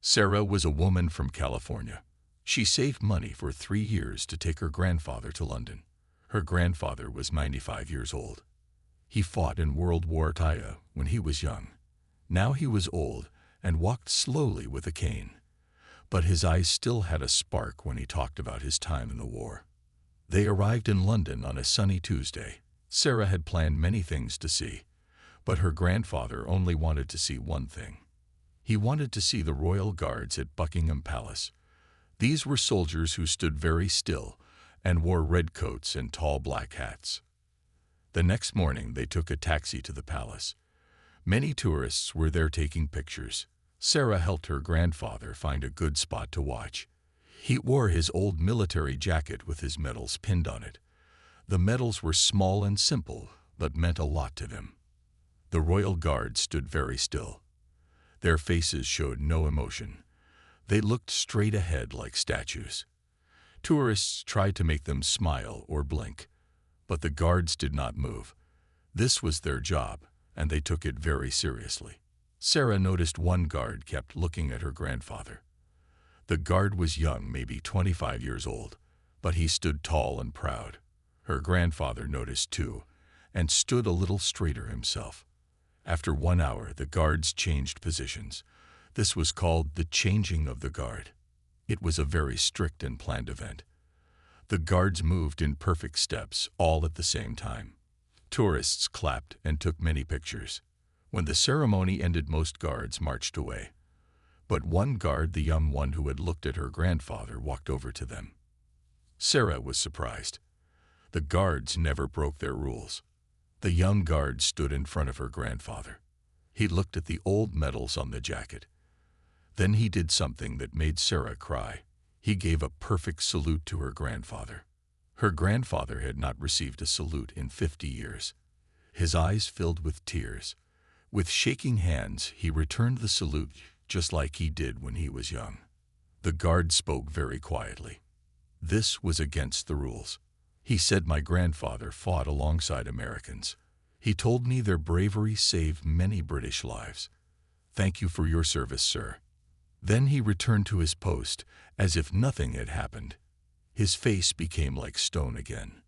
Sarah was a woman from California. She saved money for 3 years to take her grandfather to London. Her grandfather was 95 years old. He fought in World War II when he was young. Now he was old and walked slowly with a cane. But his eyes still had a spark when he talked about his time in the war. They arrived in London on a sunny Tuesday. Sarah had planned many things to see, but her grandfather only wanted to see one thing. He wanted to see the royal guards at Buckingham Palace. These were soldiers who stood very still and wore red coats and tall black hats. The next morning they took a taxi to the palace. Many tourists were there taking pictures. Sarah helped her grandfather find a good spot to watch. He wore his old military jacket with his medals pinned on it. The medals were small and simple, but meant a lot to them. The royal guards stood very still. Their faces showed no emotion. They looked straight ahead like statues. Tourists tried to make them smile or blink, but the guards did not move. This was their job, and they took it very seriously. Sarah noticed one guard kept looking at her grandfather. The guard was young, maybe 25 years old, but he stood tall and proud. Her grandfather noticed too, and stood a little straighter himself. After 1 hour, the guards changed positions. This was called the changing of the guard. It was a very strict and planned event. The guards moved in perfect steps, all at the same time. Tourists clapped and took many pictures. When the ceremony ended, most guards marched away. But one guard, the young one who had looked at her grandfather, walked over to them. Sarah was surprised. The guards never broke their rules. The young guard stood in front of her grandfather. He looked at the old medals on the jacket. Then he did something that made Sarah cry. He gave a perfect salute to her grandfather. Her grandfather had not received a salute in 50 years. His eyes filled with tears. With shaking hands, he returned the salute just like he did when he was young. The guard spoke very quietly. This was against the rules. He said, "My grandfather fought alongside Americans. He told me their bravery saved many British lives. Thank you for your service, sir." Then he returned to his post as if nothing had happened. His face became like stone again.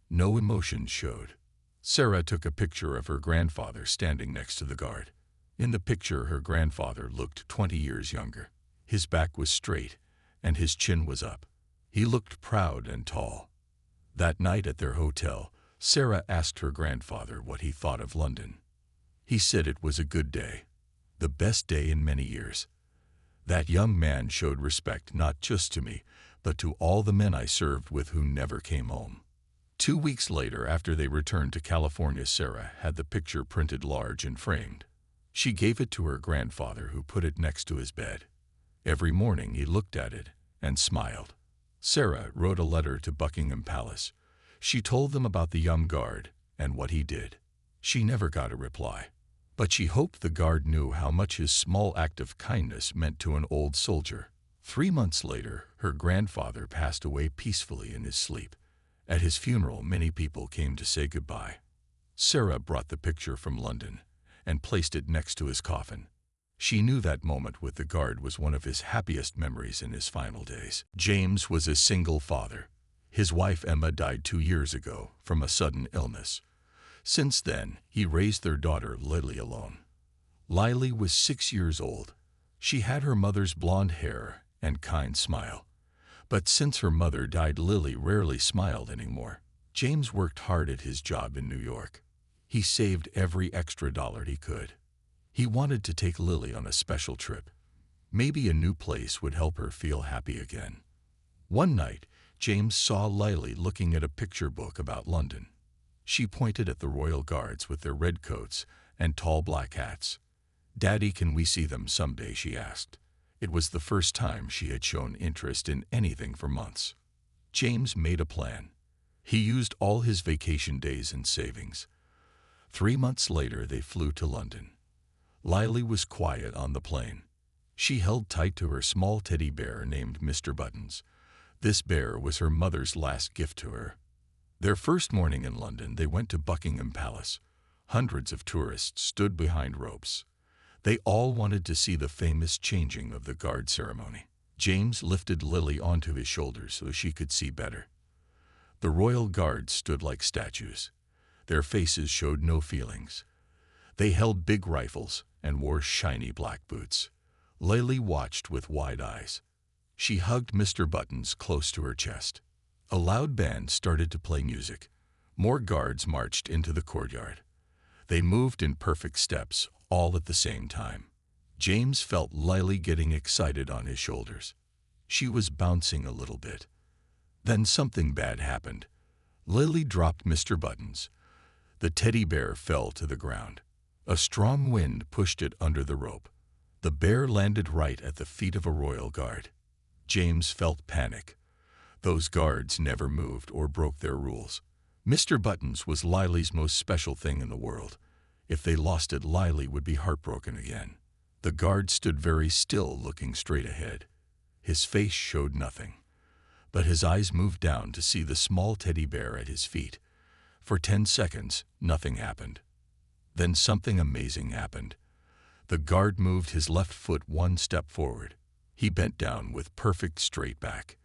No emotion showed. Sarah took a picture of her grandfather standing next to the guard. In the picture, her grandfather looked 20 years younger. His back was straight and his chin was up. He looked proud and tall. That night at their hotel, Sarah asked her grandfather what he thought of London. He said it was a good day, the best day in many years. That young man showed respect not just to me, but to all the men I served with who never came home. 2 weeks later, after they returned to California, Sarah had the picture printed large and framed. She gave it to her grandfather, who put it next to his bed. Every morning he looked at it and smiled. Sarah wrote a letter to Buckingham Palace. She told them about the young guard and what he did. She never got a reply, but she hoped the guard knew how much his small act of kindness meant to an old soldier. 3 months later, her grandfather passed away peacefully in his sleep. At his funeral, many people came to say goodbye. Sarah brought the picture from London and placed it next to his coffin. She knew that moment with the guard was one of his happiest memories in his final days. James was a single father. His wife Emma died 2 years ago from a sudden illness. Since then, he raised their daughter Lily alone. Lily was 6 years old. She had her mother's blonde hair and kind smile. But since her mother died, Lily rarely smiled anymore. James worked hard at his job in New York. He saved every extra dollar he could. He wanted to take Lily on a special trip. Maybe a new place would help her feel happy again. One night, James saw Lily looking at a picture book about London. She pointed at the royal guards with their red coats and tall black hats. "Daddy, can we see them someday?" she asked. It was the first time she had shown interest in anything for months. James made a plan. He used all his vacation days and savings. 3 months later, they flew to London. Lily was quiet on the plane. She held tight to her small teddy bear named Mr. Buttons. This bear was her mother's last gift to her. Their first morning in London, they went to Buckingham Palace. Hundreds of tourists stood behind ropes. They all wanted to see the famous changing of the guard ceremony. James lifted Lily onto his shoulders so she could see better. The royal guards stood like statues. Their faces showed no feelings. They held big rifles and wore shiny black boots. Lily watched with wide eyes. She hugged Mr. Buttons close to her chest. A loud band started to play music. More guards marched into the courtyard. They moved in perfect steps, all at the same time. James felt Lily getting excited on his shoulders. She was bouncing a little bit. Then something bad happened. Lily dropped Mr. Buttons. The teddy bear fell to the ground. A strong wind pushed it under the rope. The bear landed right at the feet of a royal guard. James felt panic. Those guards never moved or broke their rules. Mr. Buttons was Lily's most special thing in the world. If they lost it, Lily would be heartbroken again. The guard stood very still, looking straight ahead. His face showed nothing, but his eyes moved down to see the small teddy bear at his feet. For 10 seconds, nothing happened. Then something amazing happened. The guard moved his left foot 1 step forward. He bent down with perfect straight back.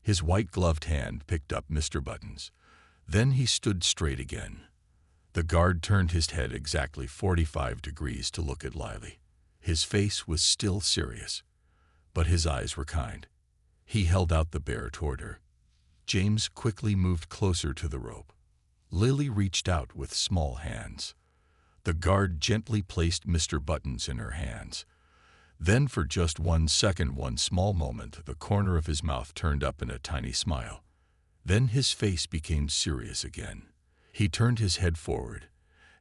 His white-gloved hand picked up Mr. Buttons. Then he stood straight again. The guard turned his head exactly 45 degrees to look at Lily. His face was still serious, but his eyes were kind. He held out the bear toward her. James quickly moved closer to the rope. Lily reached out with small hands. The guard gently placed Mr. Buttons in her hands. Then for just 1 second, one small moment, the corner of his mouth turned up in a tiny smile. Then his face became serious again. He turned his head forward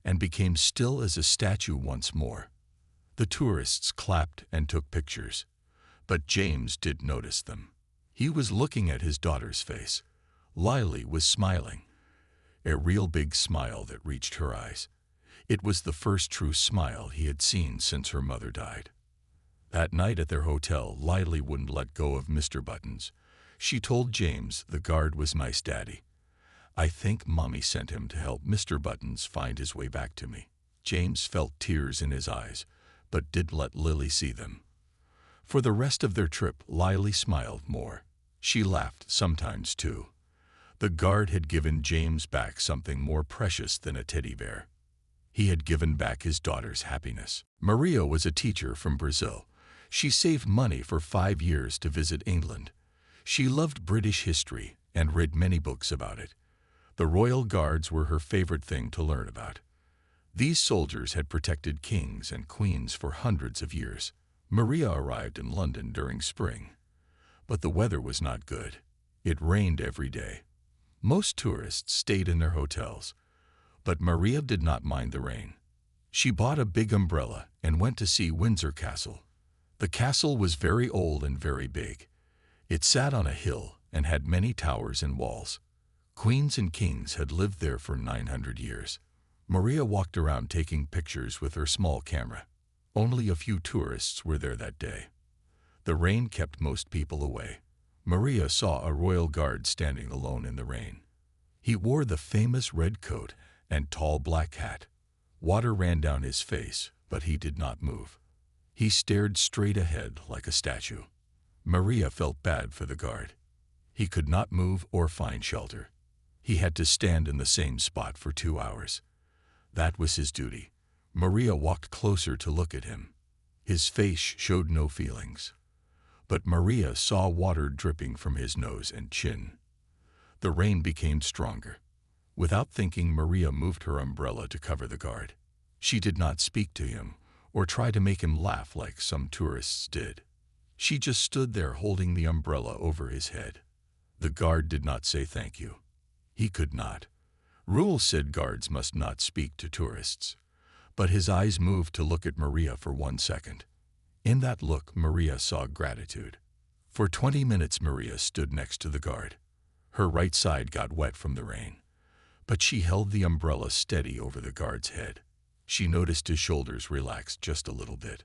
and became still as a statue once more. The tourists clapped and took pictures, but James didn't notice them. He was looking at his daughter's face. Lily was smiling, a real big smile that reached her eyes. It was the first true smile he had seen since her mother died. That night at their hotel, Lily wouldn't let go of Mr. Buttons. She told James, "The guard was nice, Daddy. I think Mommy sent him to help Mr. Buttons find his way back to me." James felt tears in his eyes, but didn't let Lily see them. For the rest of their trip, Lily smiled more. She laughed sometimes too. The guard had given James back something more precious than a teddy bear. He had given back his daughter's happiness. Maria was a teacher from Brazil. She saved money for 5 years to visit England. She loved British history and read many books about it. The royal guards were her favorite thing to learn about. These soldiers had protected kings and queens for hundreds of years. Maria arrived in London during spring, but the weather was not good. It rained every day. Most tourists stayed in their hotels, but Maria did not mind the rain. She bought a big umbrella and went to see Windsor Castle. The castle was very old and very big. It sat on a hill and had many towers and walls. Queens and kings had lived there for 900 years. Maria walked around taking pictures with her small camera. Only a few tourists were there that day. The rain kept most people away. Maria saw a royal guard standing alone in the rain. He wore the famous red coat and tall black hat. Water ran down his face, but he did not move. He stared straight ahead like a statue. Maria felt bad for the guard. He could not move or find shelter. He had to stand in the same spot for 2 hours. That was his duty. Maria walked closer to look at him. His face showed no feelings, but Maria saw water dripping from his nose and chin. The rain became stronger. Without thinking, Maria moved her umbrella to cover the guard. She did not speak to him or try to make him laugh like some tourists did. She just stood there holding the umbrella over his head. The guard did not say thank you. He could not. Rules said guards must not speak to tourists. But his eyes moved to look at Maria for 1 second. In that look, Maria saw gratitude. For 20 minutes, Maria stood next to the guard. Her right side got wet from the rain, but she held the umbrella steady over the guard's head. She noticed his shoulders relaxed just a little bit.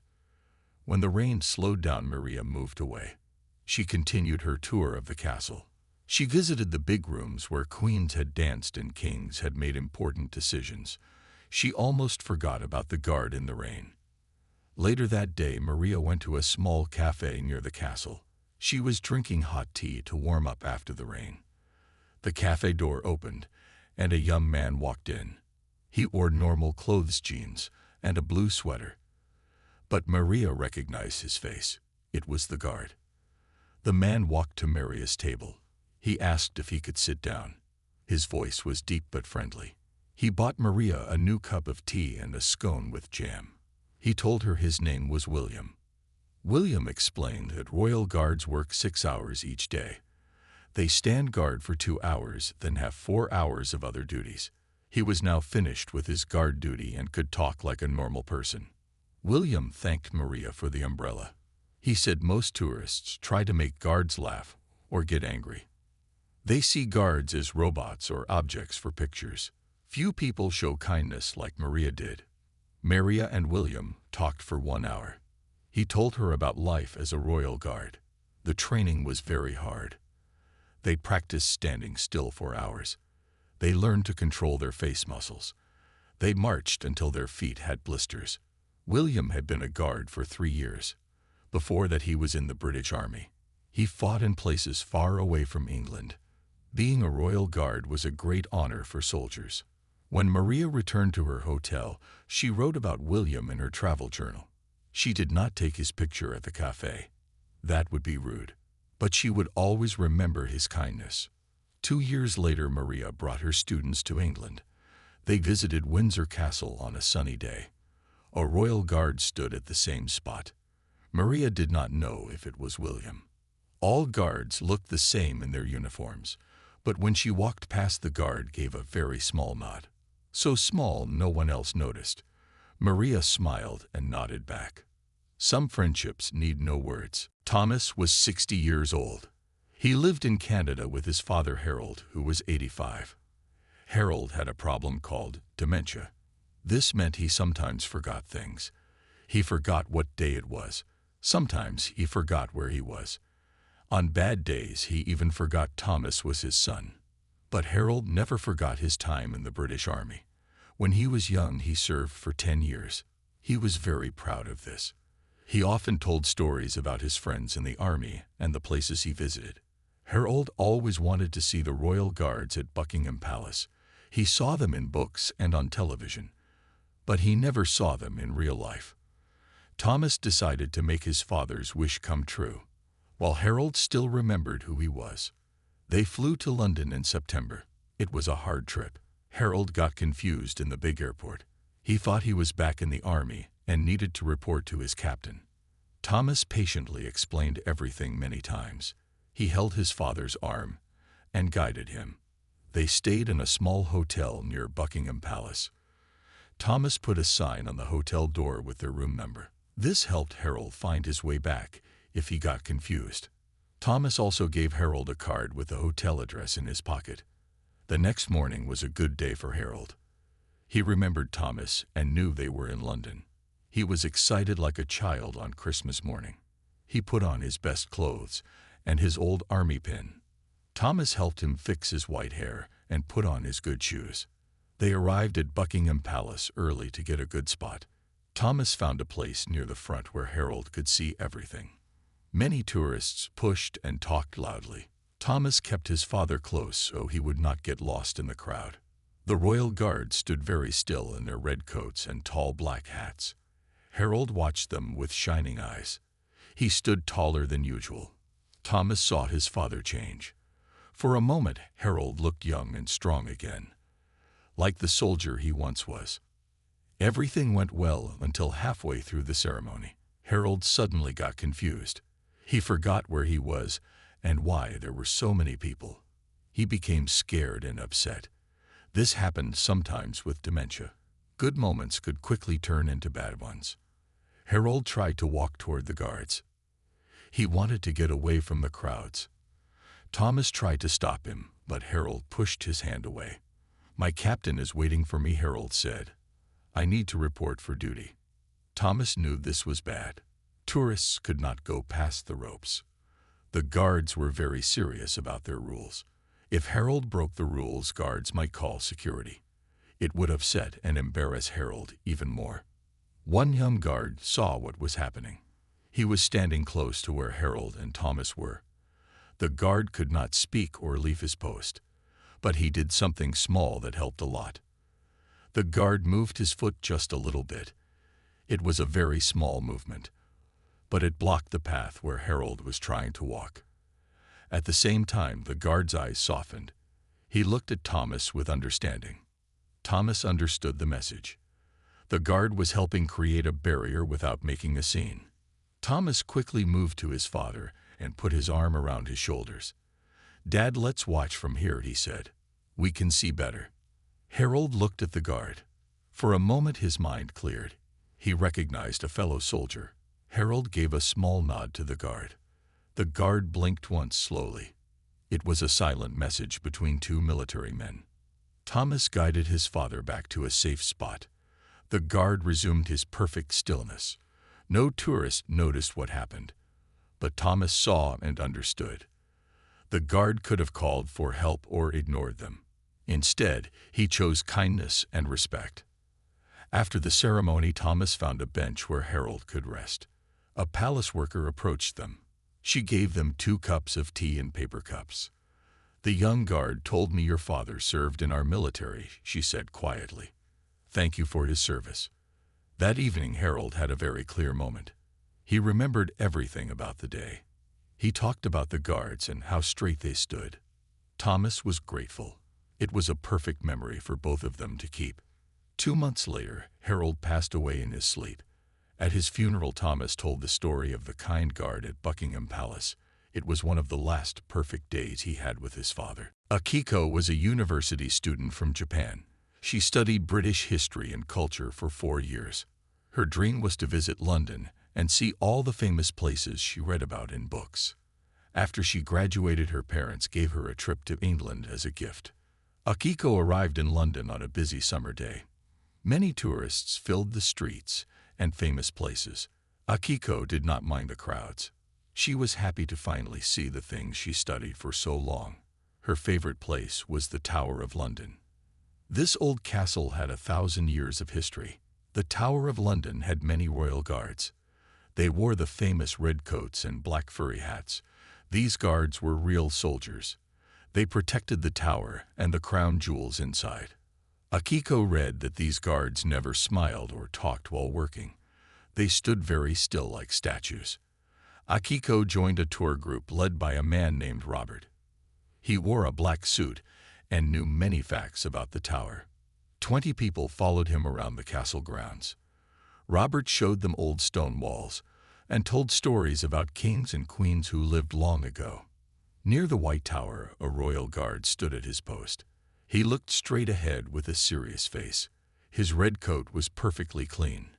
When the rain slowed down, Maria moved away. She continued her tour of the castle. She visited the big rooms where queens had danced and kings had made important decisions. She almost forgot about the guard in the rain. Later that day, Maria went to a small cafe near the castle. She was drinking hot tea to warm up after the rain. The cafe door opened, and a young man walked in. He wore normal clothes, jeans, and a blue sweater. But Maria recognized his face. It was the guard. The man walked to Maria's table. He asked if he could sit down. His voice was deep but friendly. He bought Maria a new cup of tea and a scone with jam. He told her his name was William. William explained that royal guards work 6 hours each day. They stand guard for 2 hours, then have 4 hours of other duties. He was now finished with his guard duty and could talk like a normal person. William thanked Maria for the umbrella. He said most tourists try to make guards laugh or get angry. They see guards as robots or objects for pictures. Few people show kindness like Maria did. Maria and William talked for 1 hour. He told her about life as a royal guard. The training was very hard. They practiced standing still for hours. They learned to control their face muscles. They marched until their feet had blisters. William had been a guard for 3 years. Before that, he was in the British Army. He fought in places far away from England. Being a royal guard was a great honor for soldiers. When Maria returned to her hotel, she wrote about William in her travel journal. She did not take his picture at the cafe. That would be rude. But she would always remember his kindness. 2 years later, Maria brought her students to England. They visited Windsor Castle on a sunny day. A royal guard stood at the same spot. Maria did not know if it was William. All guards looked the same in their uniforms, but when she walked past, the guard gave a very small nod. So small no one else noticed. Maria smiled and nodded back. Some friendships need no words. Thomas was 60 years old. He lived in Canada with his father Harold, who was 85. Harold had a problem called dementia. This meant he sometimes forgot things. He forgot what day it was. Sometimes he forgot where he was. On bad days, he even forgot Thomas was his son. But Harold never forgot his time in the British Army. When he was young, he served for 10 years. He was very proud of this. He often told stories about his friends in the army and the places he visited. Harold always wanted to see the royal guards at Buckingham Palace. He saw them in books and on television, but he never saw them in real life. Thomas decided to make his father's wish come true, while Harold still remembered who he was. They flew to London in September. It was a hard trip. Harold got confused in the big airport. He thought he was back in the army and needed to report to his captain. Thomas patiently explained everything many times. He held his father's arm and guided him. They stayed in a small hotel near Buckingham Palace. Thomas put a sign on the hotel door with their room number. This helped Harold find his way back if he got confused. Thomas also gave Harold a card with the hotel address in his pocket. The next morning was a good day for Harold. He remembered Thomas and knew they were in London. He was excited like a child on Christmas morning. He put on his best clothes and his old army pin. Thomas helped him fix his white hair and put on his good shoes. They arrived at Buckingham Palace early to get a good spot. Thomas found a place near the front where Harold could see everything. Many tourists pushed and talked loudly. Thomas kept his father close so he would not get lost in the crowd. The royal guards stood very still in their red coats and tall black hats. Harold watched them with shining eyes. He stood taller than usual. Thomas saw his father change. For a moment, Harold looked young and strong again, like the soldier he once was. Everything went well until halfway through the ceremony. Harold suddenly got confused. He forgot where he was and why there were so many people. He became scared and upset. This happened sometimes with dementia. Good moments could quickly turn into bad ones. Harold tried to walk toward the guards. He wanted to get away from the crowds. Thomas tried to stop him, but Harold pushed his hand away. "My captain is waiting for me," Harold said. "I need to report for duty." Thomas knew this was bad. Tourists could not go past the ropes. The guards were very serious about their rules. If Harold broke the rules, guards might call security. It would upset and embarrass Harold even more. One young guard saw what was happening. He was standing close to where Harold and Thomas were. The guard could not speak or leave his post, but he did something small that helped a lot. The guard moved his foot just a little bit. It was a very small movement, but it blocked the path where Harold was trying to walk. At the same time, the guard's eyes softened. He looked at Thomas with understanding. Thomas understood the message. The guard was helping create a barrier without making a scene. Thomas quickly moved to his father and put his arm around his shoulders. "Dad, let's watch from here," he said. "We can see better." Harold looked at the guard. For a moment his mind cleared. He recognized a fellow soldier. Harold gave a small nod to the guard. The guard blinked once slowly. It was a silent message between two military men. Thomas guided his father back to a safe spot. The guard resumed his perfect stillness. No tourist noticed what happened, but Thomas saw and understood. The guard could have called for help or ignored them. Instead, he chose kindness and respect. After the ceremony, Thomas found a bench where Harold could rest. A palace worker approached them. She gave them 2 cups of tea in paper cups. "The young guard told me your father served in our military," she said quietly. "Thank you for his service." That evening, Harold had a very clear moment. He remembered everything about the day. He talked about the guards and how straight they stood. Thomas was grateful. It was a perfect memory for both of them to keep. 2 months later, Harold passed away in his sleep. At his funeral, Thomas told the story of the kind guard at Buckingham Palace. It was one of the last perfect days he had with his father. Akiko was a university student from Japan. She studied British history and culture for 4 years. Her dream was to visit London and see all the famous places she read about in books. After she graduated, her parents gave her a trip to England as a gift. Akiko arrived in London on a busy summer day. Many tourists filled the streets and famous places. Akiko did not mind the crowds. She was happy to finally see the things she studied for so long. Her favorite place was the Tower of London. This old castle had 1,000 years of history. The Tower of London had many royal guards. They wore the famous red coats and black furry hats. These guards were real soldiers. They protected the tower and the crown jewels inside. Akiko read that these guards never smiled or talked while working. They stood very still like statues. Akiko joined a tour group led by a man named Robert. He wore a black suit and knew many facts about the tower. 20 people followed him around the castle grounds. Robert showed them old stone walls and told stories about kings and queens who lived long ago. Near the White Tower, a royal guard stood at his post. He looked straight ahead with a serious face. His red coat was perfectly clean.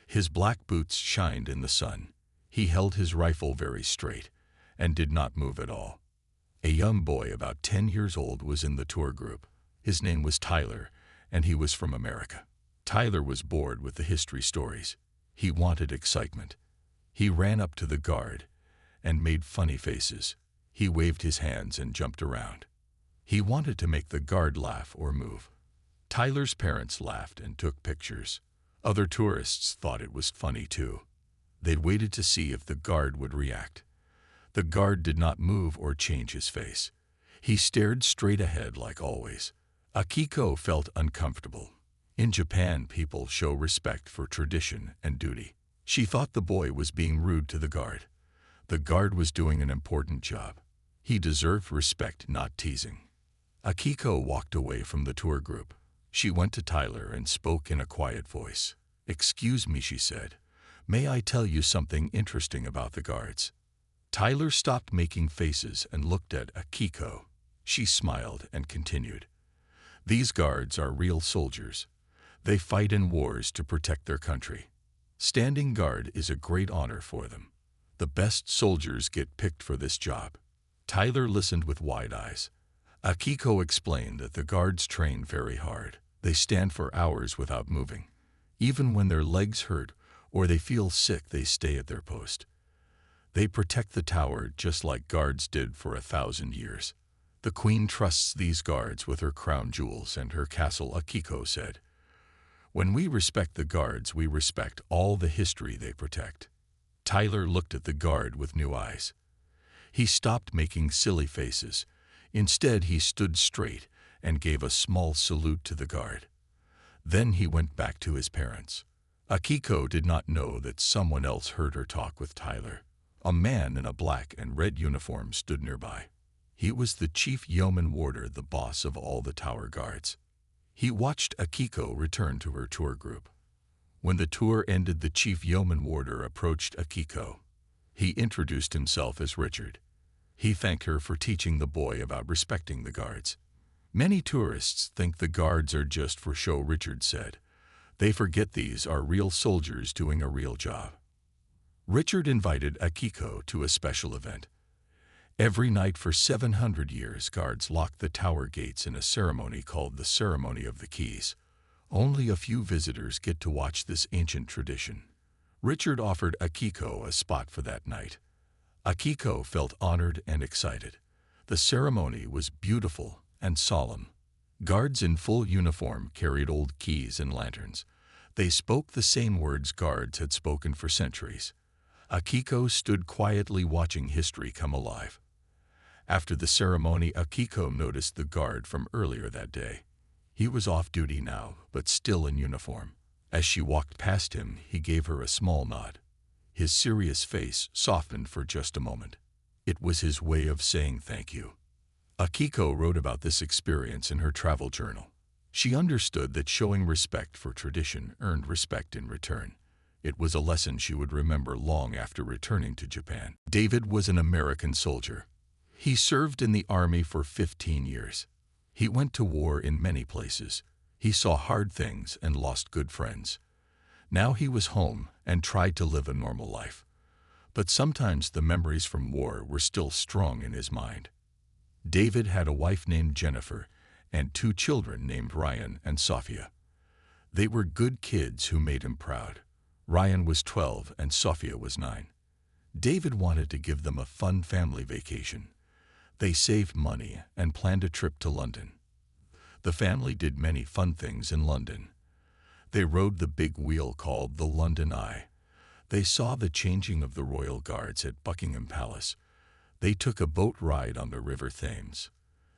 His black boots shined in the sun. He held his rifle very straight and did not move at all. A young boy about 10 years old was in the tour group. His name was Tyler, and he was from America. Tyler was bored with the history stories. He wanted excitement. He ran up to the guard and made funny faces. He waved his hands and jumped around. He wanted to make the guard laugh or move. Tyler's parents laughed and took pictures. Other tourists thought it was funny too. They waited to see if the guard would react. The guard did not move or change his face. He stared straight ahead like always. Akiko felt uncomfortable. In Japan, people show respect for tradition and duty. She thought the boy was being rude to the guard. The guard was doing an important job. He deserved respect, not teasing. Akiko walked away from the tour group. She went to Tyler and spoke in a quiet voice. "Excuse me," she said. "May I tell you something interesting about the guards?" Tyler stopped making faces and looked at Akiko. She smiled and continued. "These guards are real soldiers. They fight in wars to protect their country. Standing guard is a great honor for them. The best soldiers get picked for this job." Tyler listened with wide eyes. Akiko explained that the guards train very hard. They stand for hours without moving. Even when their legs hurt or they feel sick, they stay at their post. They protect the tower just like guards did for 1,000 years. "The queen trusts these guards with her crown jewels and her castle," Akiko said. When we respect the guards, we respect all the history they protect. Tyler looked at the guard with new eyes. He stopped making silly faces. Instead, he stood straight and gave a small salute to the guard. Then he went back to his parents. Akiko did not know that someone else heard her talk with Tyler. A man in a black and red uniform stood nearby. He was the chief yeoman warder, the boss of all the tower guards. He watched Akiko return to her tour group. When the tour ended, the chief yeoman warder approached Akiko. He introduced himself as Richard. He thanked her for teaching the boy about respecting the guards. Many tourists think the guards are just for show, Richard said. They forget these are real soldiers doing a real job. Richard invited Akiko to a special event. Every night for 700 years, guards locked the tower gates in a ceremony called the Ceremony of the Keys. Only a few visitors get to watch this ancient tradition. Richard offered Akiko a spot for that night. Akiko felt honored and excited. The ceremony was beautiful and solemn. Guards in full uniform carried old keys and lanterns. They spoke the same words guards had spoken for centuries. Akiko stood quietly watching history come alive. After the ceremony, Akiko noticed the guard from earlier that day. He was off duty now, but still in uniform. As she walked past him, he gave her a small nod. His serious face softened for just a moment. It was his way of saying thank you. Akiko wrote about this experience in her travel journal. She understood that showing respect for tradition earned respect in return. It was a lesson she would remember long after returning to Japan. David was an American soldier. He served in the army for 15 years. He went to war in many places. He saw hard things and lost good friends. Now he was home and tried to live a normal life. But sometimes the memories from war were still strong in his mind. David had a wife named Jennifer and 2 children named Ryan and Sophia. They were good kids who made him proud. Ryan was 12 and Sophia was 9. David wanted to give them a fun family vacation. They saved money and planned a trip to London. The family did many fun things in London. They rode the big wheel called the London Eye. They saw the changing of the royal guards at Buckingham Palace. They took a boat ride on the River Thames.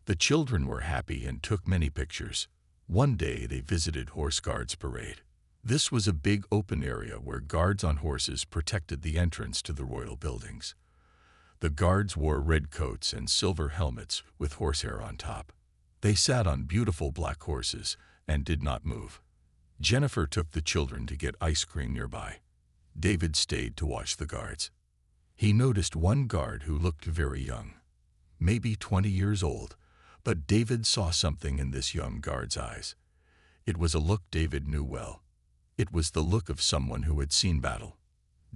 The children were happy and took many pictures. One day they visited Horse Guards Parade. This was a big open area where guards on horses protected the entrance to the royal buildings. The guards wore red coats and silver helmets with horsehair on top. They sat on beautiful black horses and did not move. Jennifer took the children to get ice cream nearby. David stayed to watch the guards. He noticed one guard who looked very young, maybe 20 years old, but David saw something in this young guard's eyes. It was a look David knew well. It was the look of someone who had seen battle.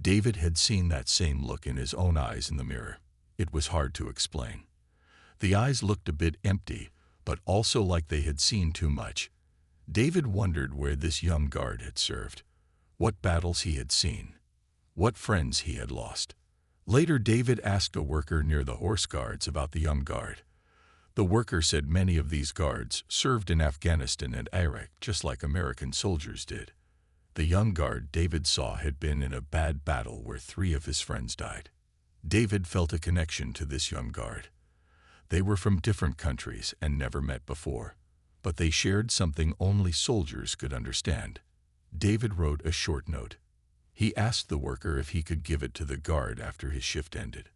David had seen that same look in his own eyes in the mirror. It was hard to explain. The eyes looked a bit empty, but also like they had seen too much. David wondered where this young guard had served, what battles he had seen, what friends he had lost. Later, David asked a worker near the horse guards about the young guard. The worker said many of these guards served in Afghanistan and Iraq just like American soldiers did. The young guard David saw had been in a bad battle where 3 of his friends died. David felt a connection to this young guard. They were from different countries and never met before, but they shared something only soldiers could understand. David wrote a short note. He asked the worker if he could give it to the guard after his shift ended.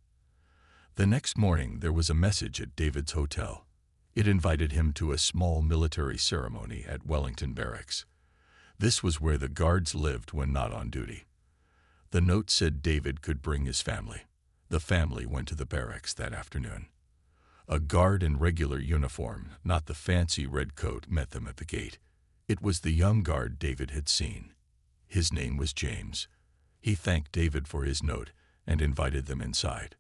The next morning there was a message at David's hotel. It invited him to a small military ceremony at Wellington Barracks. This was where the guards lived when not on duty. The note said David could bring his family. The family went to the barracks that afternoon. A guard in regular uniform, not the fancy red coat, met them at the gate. It was the young guard David had seen. His name was James. He thanked David for his note and invited them inside.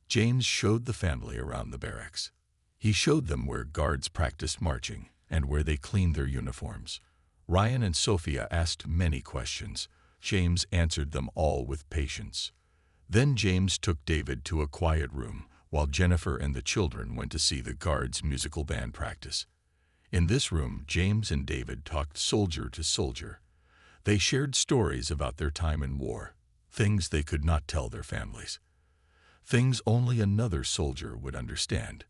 James showed the family around the barracks. He showed them where guards practiced marching and where they cleaned their uniforms. Ryan and Sophia asked many questions. James answered them all with patience. Then James took David to a quiet room while Jennifer and the children went to see the guards' musical band practice. In this room, James and David talked soldier to soldier. They shared stories about their time in war, things they could not tell their families, things only another soldier would understand.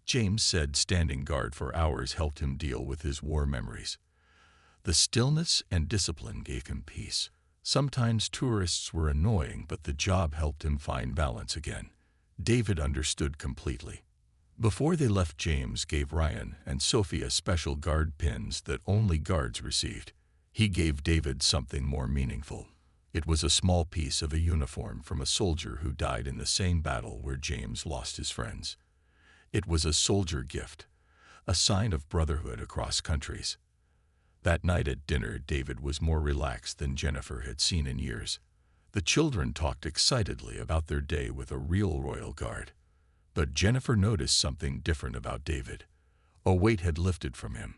James said standing guard for hours helped him deal with his war memories. The stillness and discipline gave him peace. Sometimes tourists were annoying, but the job helped him find balance again. David understood completely. Before they left, James gave Ryan and Sophia special guard pins that only guards received. He gave David something more meaningful. It was a small piece of a uniform from a soldier who died in the same battle where James lost his friends. It was a soldier gift, a sign of brotherhood across countries. That night at dinner, David was more relaxed than Jennifer had seen in years. The children talked excitedly about their day with a real Royal Guard. But Jennifer noticed something different about David. A weight had lifted from him.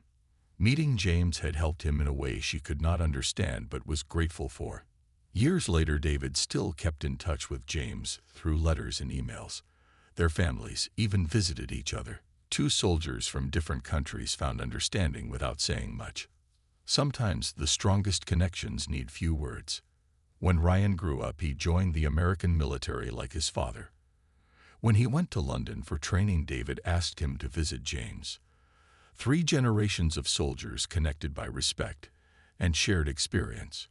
Meeting James had helped him in a way she could not understand but was grateful for. Years later, David still kept in touch with James through letters and emails. Their families even visited each other. Two soldiers from different countries found understanding without saying much. Sometimes the strongest connections need few words. When Ryan grew up, he joined the American military like his father. When he went to London for training, David asked him to visit James. 3 generations of soldiers connected by respect and shared experience.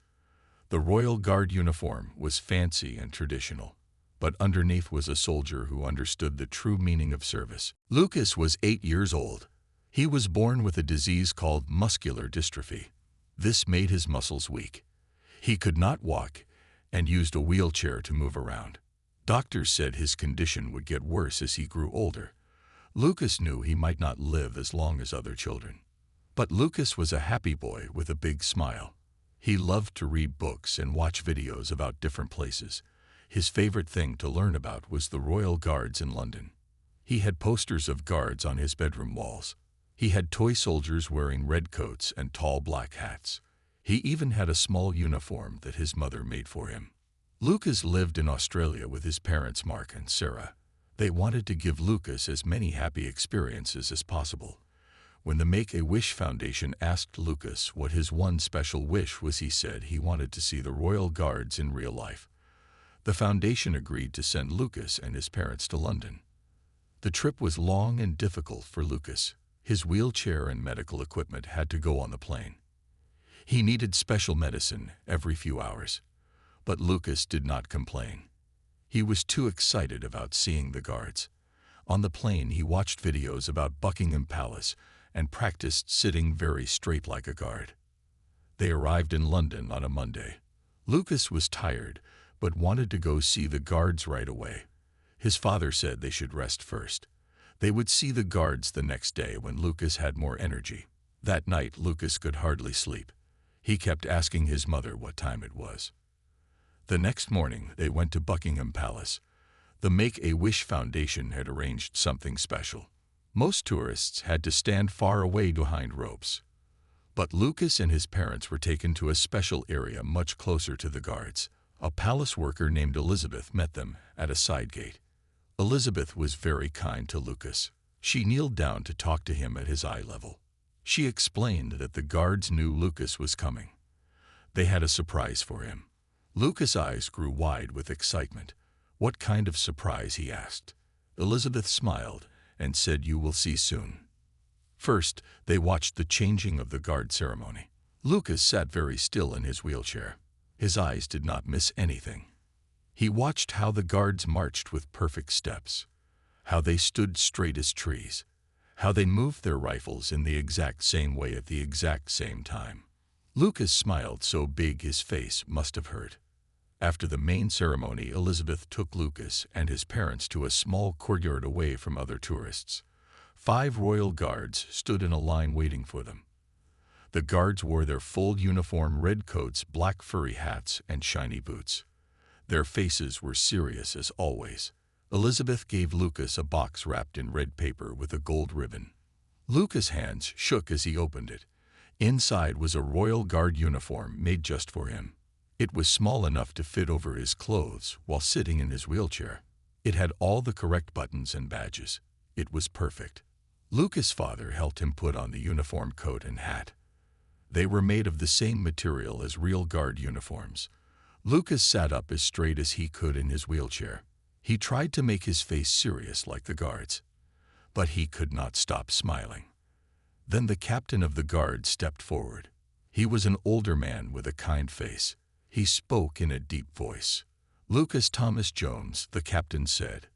The Royal Guard uniform was fancy and traditional, but underneath was a soldier who understood the true meaning of service. Lucas was 8 years old. He was born with a disease called muscular dystrophy. This made his muscles weak. He could not walk and used a wheelchair to move around. Doctors said his condition would get worse as he grew older. Lucas knew he might not live as long as other children. But Lucas was a happy boy with a big smile. He loved to read books and watch videos about different places. His favorite thing to learn about was the Royal Guards in London. He had posters of guards on his bedroom walls. He had toy soldiers wearing red coats and tall black hats. He even had a small uniform that his mother made for him. Lucas lived in Australia with his parents Mark and Sarah. They wanted to give Lucas as many happy experiences as possible. When the Make-A-Wish Foundation asked Lucas what his one special wish was, he said he wanted to see the Royal Guards in real life. The foundation agreed to send Lucas and his parents to London. The trip was long and difficult for Lucas. His wheelchair and medical equipment had to go on the plane. He needed special medicine every few hours. But Lucas did not complain. He was too excited about seeing the guards. On the plane, he watched videos about Buckingham Palace and practiced sitting very straight like a guard. They arrived in London on a Monday. Lucas was tired, but wanted to go see the guards right away. His father said they should rest first. They would see the guards the next day when Lucas had more energy. That night, Lucas could hardly sleep. He kept asking his mother what time it was. The next morning, they went to Buckingham Palace. The Make-A-Wish Foundation had arranged something special. Most tourists had to stand far away behind ropes. But Lucas and his parents were taken to a special area much closer to the guards. A palace worker named Elizabeth met them at a side gate. Elizabeth was very kind to Lucas. She kneeled down to talk to him at his eye level. She explained that the guards knew Lucas was coming. They had a surprise for him. Lucas' eyes grew wide with excitement. "What kind of surprise?" he asked. Elizabeth smiled and said, "You will see soon." First, they watched the changing of the guard ceremony. Lucas sat very still in his wheelchair. His eyes did not miss anything. He watched how the guards marched with perfect steps, how they stood straight as trees, how they moved their rifles in the exact same way at the exact same time. Lucas smiled so big his face must have hurt. After the main ceremony, Elizabeth took Lucas and his parents to a small courtyard away from other tourists. 5 royal guards stood in a line waiting for them. The guards wore their full uniform, red coats, black furry hats, and shiny boots. Their faces were serious as always. Elizabeth gave Lucas a box wrapped in red paper with a gold ribbon. Lucas' hands shook as he opened it. Inside was a Royal Guard uniform made just for him. It was small enough to fit over his clothes while sitting in his wheelchair. It had all the correct buttons and badges. It was perfect. Lucas' father helped him put on the uniform coat and hat. They were made of the same material as real guard uniforms. Lucas sat up as straight as he could in his wheelchair. He tried to make his face serious like the guards, but he could not stop smiling. Then the captain of the guard stepped forward. He was an older man with a kind face. He spoke in a deep voice. "Lucas Thomas Jones," the captain said,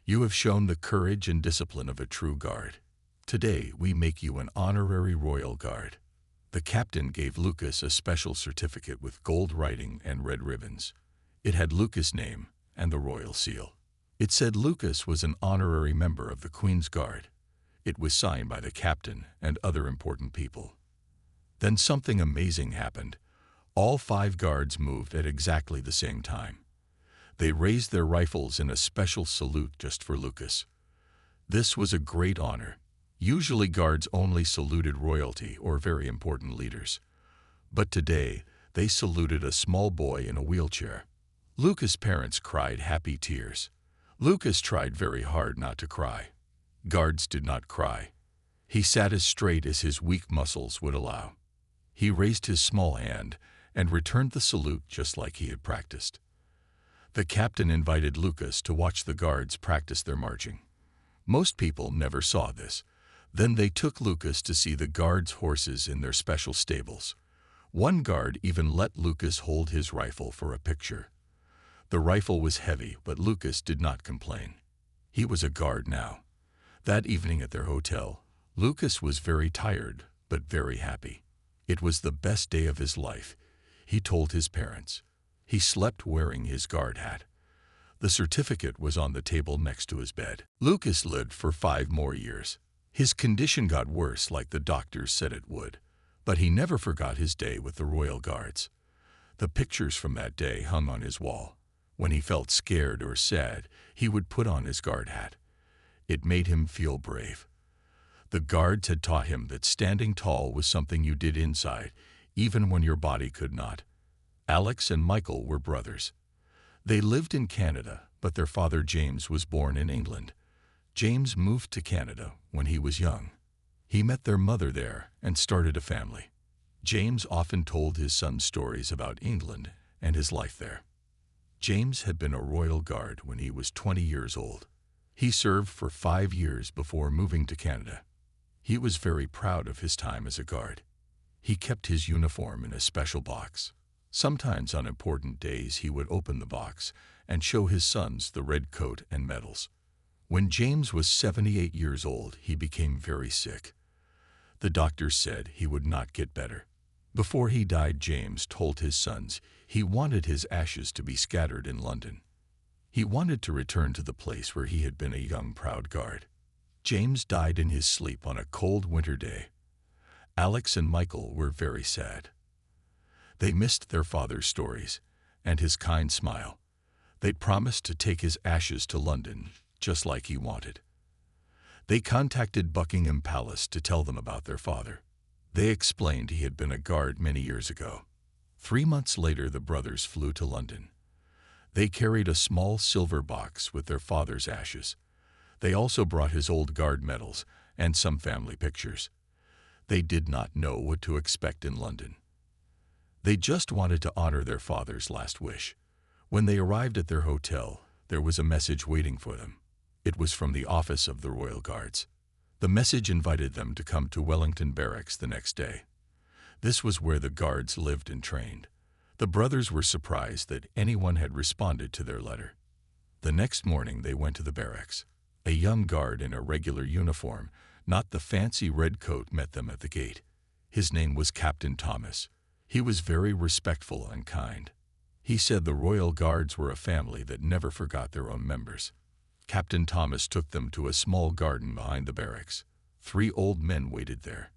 "you have shown the courage and discipline of a true guard. Today we make you an honorary Royal Guard." The captain gave Lucas a special certificate with gold writing and red ribbons. It had Lucas' name and the royal seal. It said Lucas was an honorary member of the Queen's Guard. It was signed by the captain and other important people. Then something amazing happened. All 5 guards moved at exactly the same time. They raised their rifles in a special salute just for Lucas. This was a great honor. Usually guards only saluted royalty or very important leaders. But today, they saluted a small boy in a wheelchair. Lucas' parents cried happy tears. Lucas tried very hard not to cry. Guards did not cry. He sat as straight as his weak muscles would allow. He raised his small hand and returned the salute just like he had practiced. The captain invited Lucas to watch the guards practice their marching. Most people never saw this. Then they took Lucas to see the guards' horses in their special stables. One guard even let Lucas hold his rifle for a picture. The rifle was heavy, but Lucas did not complain. He was a guard now. That evening at their hotel, Lucas was very tired, but very happy. It was the best day of his life, he told his parents. He slept wearing his guard hat. The certificate was on the table next to his bed. Lucas lived for 5 more years. His condition got worse like the doctors said it would, but he never forgot his day with the Royal Guards. The pictures from that day hung on his wall. When he felt scared or sad, he would put on his guard hat. It made him feel brave. The guards had taught him that standing tall was something you did inside, even when your body could not. Alex and Michael were brothers. They lived in Canada, but their father James was born in England. James moved to Canada when he was young. He met their mother there and started a family. James often told his son stories about England and his life there. James had been a Royal Guard when he was 20 years old. He served for 5 years before moving to Canada. He was very proud of his time as a guard. He kept his uniform in a special box. Sometimes on important days he would open the box and show his sons the red coat and medals. When James was 78 years old, he became very sick. The doctors said he would not get better. Before he died, James told his sons he wanted his ashes to be scattered in London. He wanted to return to the place where he had been a young, proud guard. James died in his sleep on a cold winter day. Alex and Michael were very sad. They missed their father's stories and his kind smile. They promised to take his ashes to London, just like he wanted. They contacted Buckingham Palace to tell them about their father. They explained he had been a guard many years ago. 3 months later, the brothers flew to London. They carried a small silver box with their father's ashes. They also brought his old guard medals and some family pictures. They did not know what to expect in London. They just wanted to honor their father's last wish. When they arrived at their hotel, there was a message waiting for them. It was from the office of the Royal Guards. The message invited them to come to Wellington Barracks the next day. This was where the guards lived and trained. The brothers were surprised that anyone had responded to their letter. The next morning they went to the barracks. A young guard in a regular uniform, not the fancy red coat, met them at the gate. His name was Captain Thomas. He was very respectful and kind. He said the Royal Guards were a family that never forgot their own members. Captain Thomas took them to a small garden behind the barracks. 3 old men waited there.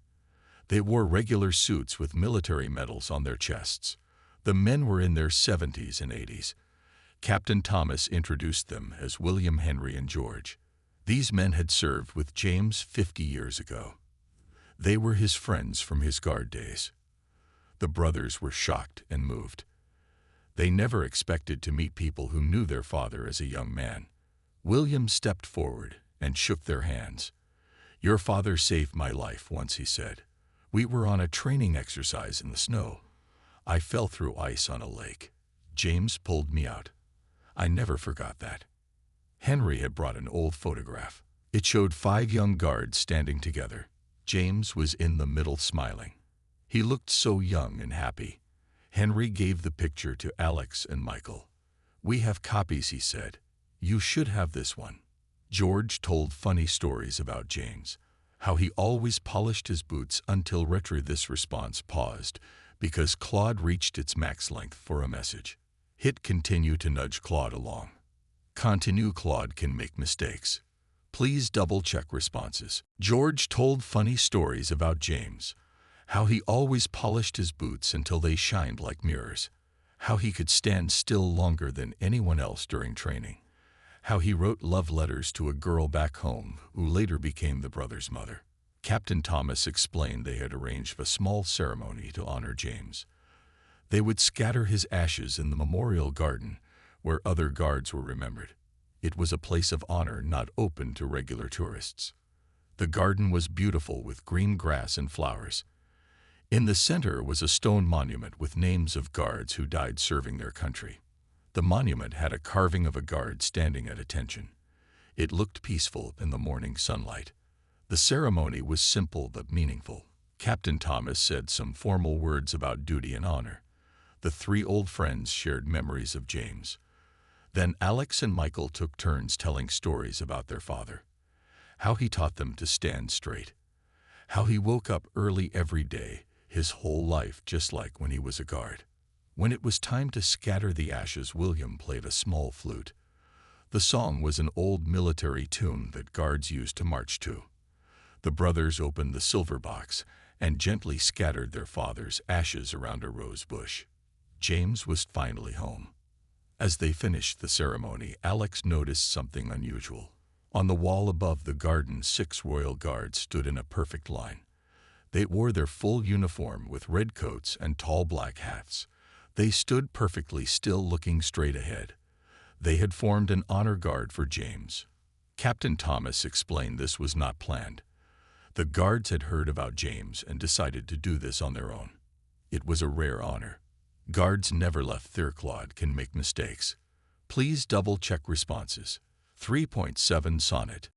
They wore regular suits with military medals on their chests. The men were in their 70s and 80s. Captain Thomas introduced them as William, Henry, and George. These men had served with James 50 years ago. They were his friends from his guard days. The brothers were shocked and moved. They never expected to meet people who knew their father as a young man. William stepped forward and shook their hands. "Your father saved my life once," he said. We were on a training exercise in the snow. I fell through ice on a lake. James pulled me out. I never forgot that. Henry had brought an old photograph. It showed 5 young guards standing together. James was in the middle smiling. He looked so young and happy. Henry gave the picture to Alex and Michael. "We have copies," he said. "You should have this one." George told funny stories about James, how he always polished his boots until This response paused because Claude reached its max length for a message. Hit continue to nudge Claude along. Continue, Claude can make mistakes. Please double-check responses. George told funny stories about James, how he always polished his boots until they shined like mirrors, how he could stand still longer than anyone else during training, how he wrote love letters to a girl back home who later became the brother's mother. Captain Thomas explained they had arranged a small ceremony to honor James. They would scatter his ashes in the memorial garden where other guards were remembered. It was a place of honor not open to regular tourists. The garden was beautiful with green grass and flowers. In the center was a stone monument with names of guards who died serving their country. The monument had a carving of a guard standing at attention. It looked peaceful in the morning sunlight. The ceremony was simple but meaningful. Captain Thomas said some formal words about duty and honor. The 3 old friends shared memories of James. Then Alex and Michael took turns telling stories about their father, how he taught them to stand straight, how he woke up early every day, his whole life just like when he was a guard. When it was time to scatter the ashes, William played a small flute. The song was an old military tune that guards used to march to. The brothers opened the silver box and gently scattered their father's ashes around a rose bush. James was finally home. As they finished the ceremony, Alex noticed something unusual. On the wall above the garden, 6 royal guards stood in a perfect line. They wore their full uniform with red coats and tall black hats. They stood perfectly still, looking straight ahead. They had formed an honor guard for James. Captain Thomas explained this was not planned. The guards had heard about James and decided to do this on their own. It was a rare honor. Guards never left their Claude can make mistakes. Please double-check responses. 3.7 Sonnet.